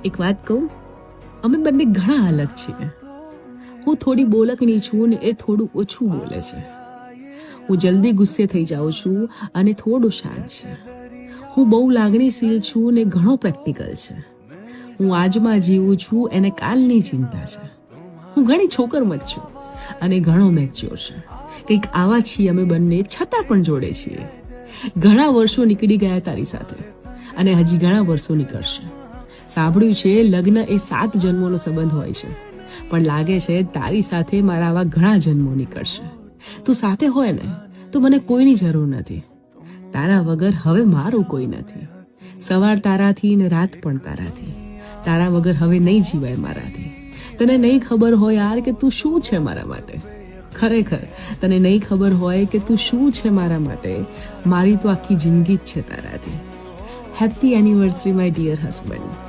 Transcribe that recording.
એક વાત કહું, અમે બંને ઘણા અલગ છીએ. હું થોડી બોલકની છું ને એ થોડું ઓછું બોલે છે. હું જલ્દી ગુસ્સે થઈ જાઉં છું અને થોડું શાંત છે. હું બહુ લાગણીશીલ છું ને ઘણો પ્રેક્ટિકલ છે. હું આજમાં જીવું છું એને કાલની ચિંતા છે. હું ઘણી છોકરમત છું અને ઘણો મેચ્યોર છે. કંઈક આવા છીએ અમે બંને, છતાં પણ જોડે છીએ. ઘણા વર્ષો નીકળી ગયા તારી સાથે અને હજી ઘણા વર્ષો નીકળશે. સાંભળ્યું છે લગ્ન એ 7 જન્મોનો સંબંધ હોય છે, પણ લાગે છે તારી સાથે મારા આવા ઘણા જન્મો નીકળશે. તું સાથે હોય ને તો મને કોઈની જરૂર નથી. તારા વગર હવે મારું કોઈ નથી. સવાર તારાથી ને રાત પણ તારાથી. તારા વગર હવે નહીં જીવાય મારાથી. તને નહીં ખબર હોય યાર કે તું શું છે મારા માટે. ખરેખર તને નહીં ખબર હોય કે તું શું છે મારા માટે. મારી તો આખી જિંદગી જ છે તારાથી. Happy anniversary my dear husband.